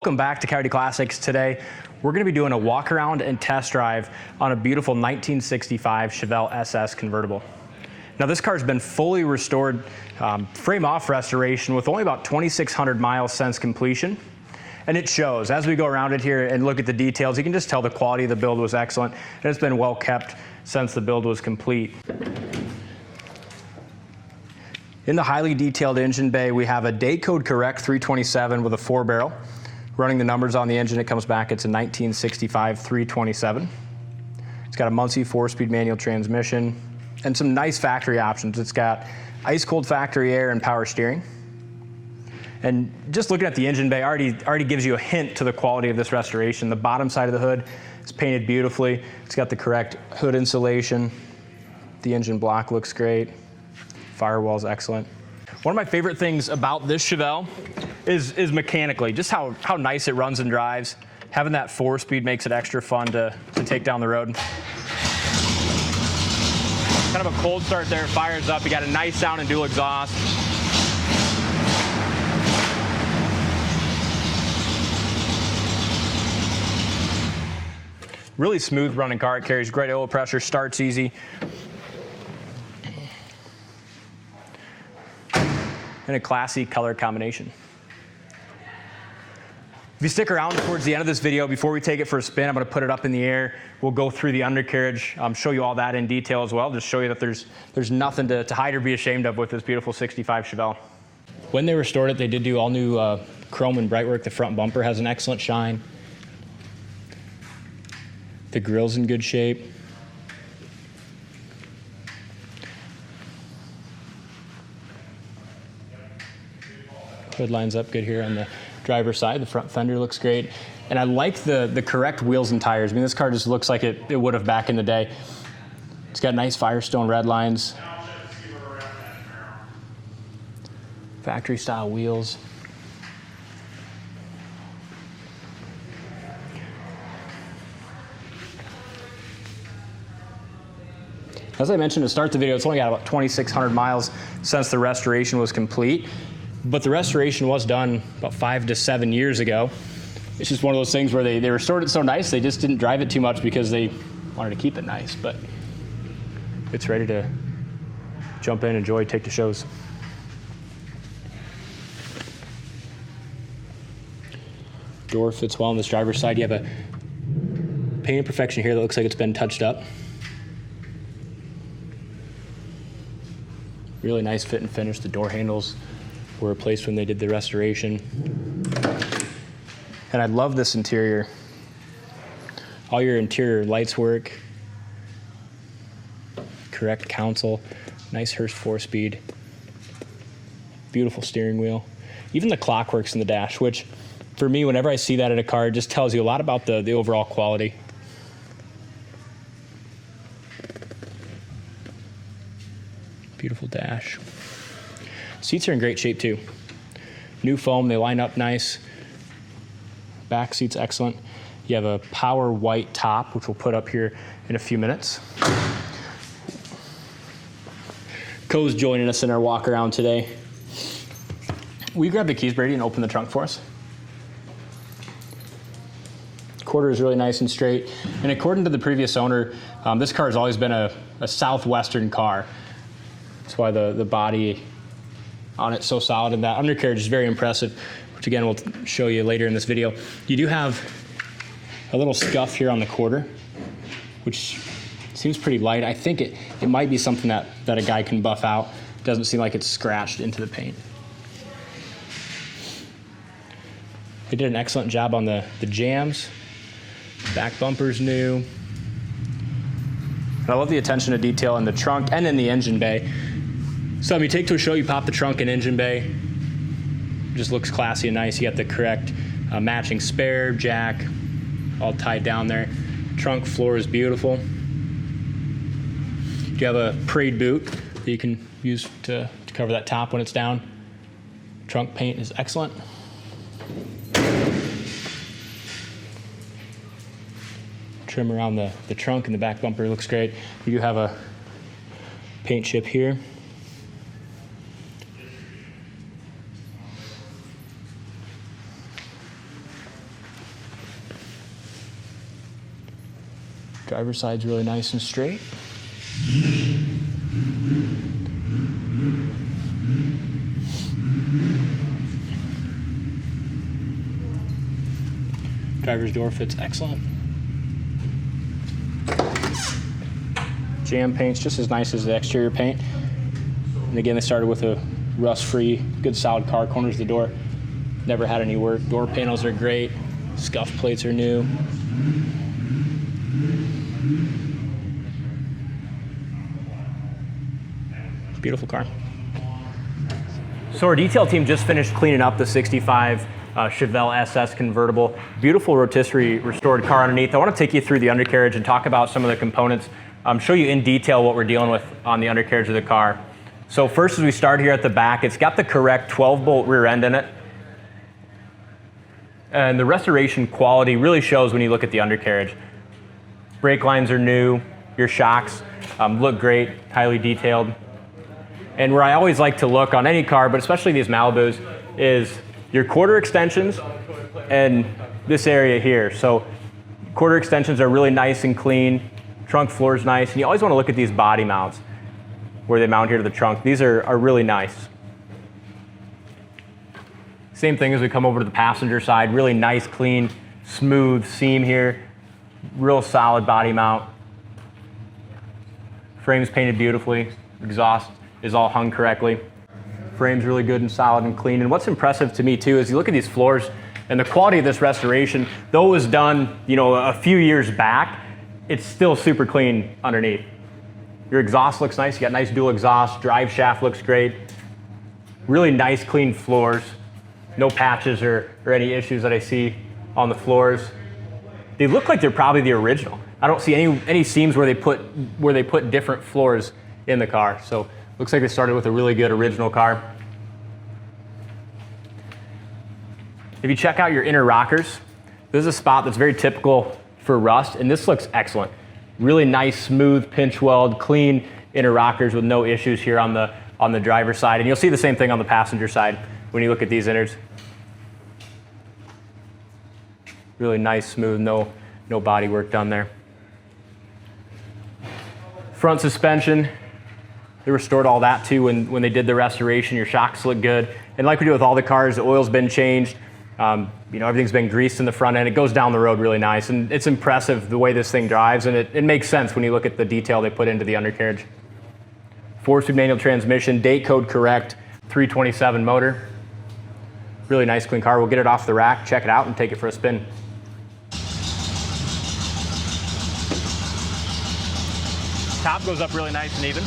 Welcome back to Coyote Classics. Today, we're going to be doing a walk around and test drive on a beautiful 1965 Chevelle SS convertible. Now this car's been fully restored, frame off restoration with only about 2,600 miles since completion. And it shows. As we go around it here and look at the details, you can just tell the quality of the build was excellent, and it's been well kept since the build was complete. In the highly detailed engine bay, we have a date code correct 327 with a 4-barrel. Running the numbers on the engine, it comes back, it's a 1965 327. It's got a Muncie 4-speed manual transmission and some nice factory options. It's got ice cold factory air and power steering. And just looking at the engine bay already gives you a hint to the quality of this restoration. The bottom side of the hood is painted beautifully. It's got the correct hood insulation. The engine block looks great. Firewall's excellent. One of my favorite things about this Chevelle is mechanically, just how nice it runs and drives. Having that 4-speed makes it extra fun to take down the road. Kind of a cold start there, fires up. You got a nice sound and dual exhaust. Really smooth running car. It carries great oil pressure, starts easy. And a classy color combination. If you stick around towards the end of this video, before we take it for a spin, I'm going to put it up in the air. We'll go through the undercarriage, show you all that in detail as well, just show you that there's nothing to hide or be ashamed of with this beautiful 65 Chevelle. When they restored it, they did do all new chrome and bright work. The front bumper has an excellent shine. The grill's in good shape. Hood lines up good here on the driver's side. The front fender looks great. And I like the correct wheels and tires. I mean, this car just looks like it would have back in the day. It's got nice Firestone red lines. Factory style wheels. As I mentioned to start the video, it's only got about 2,600 miles since the restoration was complete. But the restoration was done about 5 to 7 years ago. It's just one of those things where they restored it so nice, they just didn't drive it too much because they wanted to keep it nice. But it's ready to jump in, enjoy, take to shows. Door fits well on this driver's side. You have a paint imperfection here that looks like it's been touched up. Really nice fit and finish. The door handles were replaced when they did the restoration. And I love this interior. All your interior lights work. Correct console. Nice Hurst 4-speed. Beautiful steering wheel. Even the clock works in the dash, which for me, whenever I see that in a car, it just tells you a lot about the overall quality. Beautiful dash. Seats are in great shape too. New foam, they line up nice. Back seat's excellent. You have a power white top, which we'll put up here in a few minutes. Co's joining us in our walk around today. Will you grab the keys, Brady, and open the trunk for us? Quarter is really nice and straight. And according to the previous owner, this car has always been a Southwestern car. That's why the body on it so solid, and that undercarriage is very impressive, which again we'll show you later in this video. You do have a little scuff here on the quarter, which seems pretty light. I think it might be something that a guy can buff out. It doesn't seem like it's scratched into the paint. They did an excellent job on the jams. Back bumper's new. And I love the attention to detail in the trunk and in the engine bay. So when you take to a show, you pop the trunk and engine bay. It just looks classy and nice. You got the correct matching spare, jack, all tied down there. Trunk floor is beautiful. You have a parade boot that you can use to cover that top when it's down. Trunk paint is excellent. Trim around the trunk and the back bumper looks great. You do have a paint chip here. Driver's side's really nice and straight. Driver's door fits excellent. Jam paint's just as nice as the exterior paint. And again, they started with a rust-free, good solid car. Corners of the door never had any work. Door panels are great. Scuff plates are new. Beautiful car. So our detail team just finished cleaning up the 65 Chevelle SS convertible. Beautiful rotisserie restored car underneath. I want to take you through the undercarriage and talk about some of the components. Show you in detail what we're dealing with on the undercarriage of the car. So first, as we start here at the back, it's got the correct 12-bolt rear end in it. And the restoration quality really shows when you look at the undercarriage. Brake lines are new. Your shocks look great, highly detailed. And where I always like to look on any car, but especially these Malibus, is your quarter extensions and this area here. So quarter extensions are really nice and clean. Trunk floor is nice. And you always want to look at these body mounts where they mount here to the trunk. These are really nice. Same thing as we come over to the passenger side. Really nice, clean, smooth seam here. Real solid body mount. Frame's painted beautifully. Exhaust is all hung correctly. Frame's really good and solid and clean. And what's impressive to me too is you look at these floors and the quality of this restoration, though it was done, a few years back, it's still super clean underneath. Your exhaust looks nice. You got nice dual exhaust. Drive shaft looks great. Really nice, clean floors. No patches or any issues that I see on the floors. They look like they're probably the original. I don't see any seams where they put different floors in the car. So looks like they started with a really good original car. If you check out your inner rockers, this is a spot that's very typical for rust, and this looks excellent. Really nice, smooth, pinch weld, clean inner rockers with no issues here on the driver's side. And you'll see the same thing on the passenger side when you look at these inners. Really nice, smooth, no body work done there. Front suspension, they restored all that too when they did the restoration. Your shocks look good. And like we do with all the cars, the oil's been changed. Everything's been greased in the front end. It goes down the road really nice. And it's impressive the way this thing drives. And it makes sense when you look at the detail they put into the undercarriage. 4-speed manual transmission, date code correct, 327 motor. Really nice, clean car. We'll get it off the rack, check it out, and take it for a spin. Top goes up really nice and even.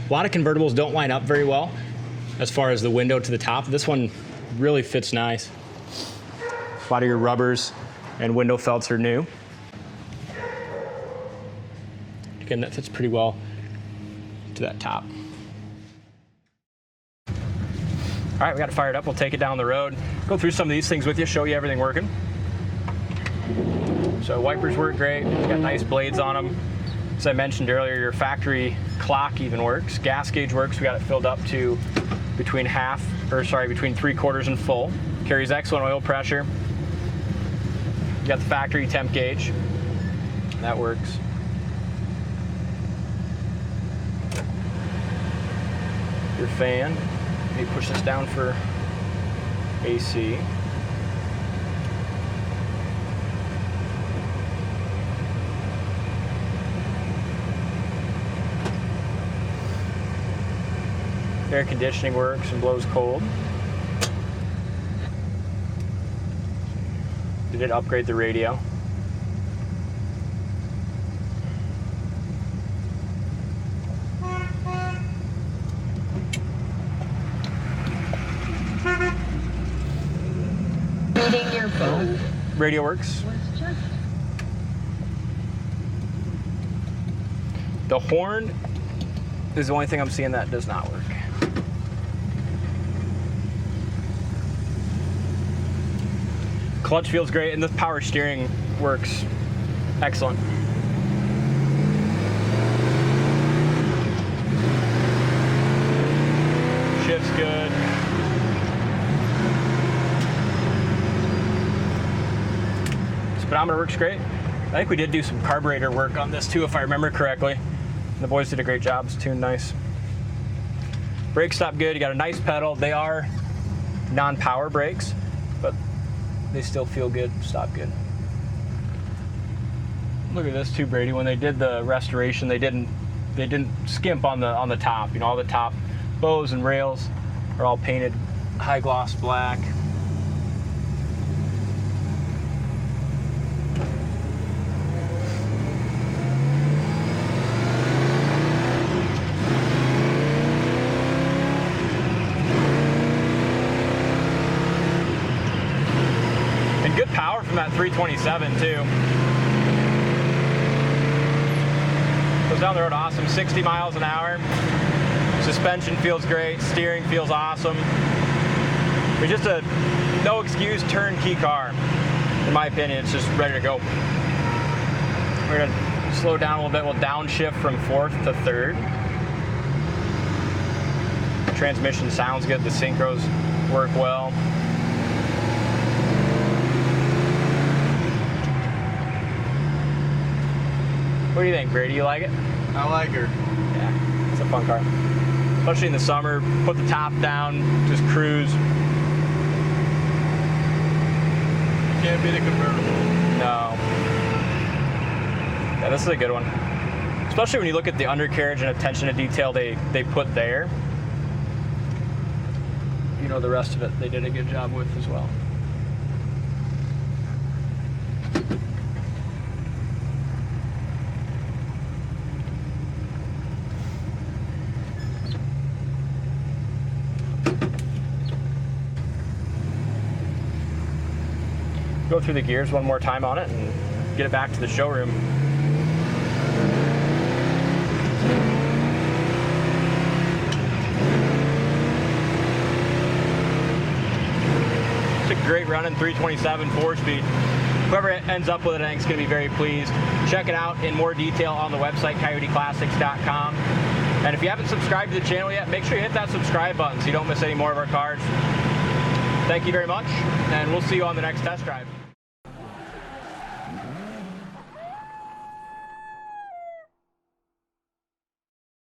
A lot of convertibles don't line up very well as far as the window to the top. This one really fits nice. A lot of your rubbers and window felts are new. Again, that fits pretty well to that top. All right, we got it fired up. We'll take it down the road, go through some of these things with you, show you everything working. So wipers work great. Got nice blades on them. As I mentioned earlier, your factory clock even works. Gas gauge works. We got it filled up to between 3/4 and full. Carries excellent oil pressure. You got the factory temp gauge. That works. Your fan. Let me push this down for AC. Air conditioning works and blows cold. We did upgrade the radio. Reading your phone. Radio works. The horn is the only thing I'm seeing that does not work. Clutch feels great, and the power steering works excellent. Shift's good. Speedometer works great. I think we did do some carburetor work on this too, if I remember correctly. The boys did a great job. It's tuned nice. Brakes stop good. You got a nice pedal. They are non-power brakes, but they still feel good. Stop good. Look at this too, Brady. When they did the restoration, they didn't skimp on the top. You know, all the top bows and rails are all painted high gloss black. Good power from that 327 too. Goes down the road awesome, 60 miles an hour. Suspension feels great, steering feels awesome. It's just a no excuse turnkey car. In my opinion, it's just ready to go. We're gonna slow down a little bit. We'll downshift from 4th to 3rd. Transmission sounds good, the synchros work well. What do you think, Brady? You like it? I like her. Yeah, it's a fun car. Especially in the summer, put the top down, just cruise. Can't beat a convertible. No. Yeah, this is a good one. Especially when you look at the undercarriage and attention to detail they put there. You know, the rest of it they did a good job with as well. Go through the gears one more time on it and get it back to the showroom. It's a great running 327 4-speed. Whoever ends up with it, I think is going to be very pleased. Check it out in more detail on the website, coyoteclassics.com. And if you haven't subscribed to the channel yet, make sure you hit that subscribe button so you don't miss any more of our cars. Thank you very much, and we'll see you on the next test drive.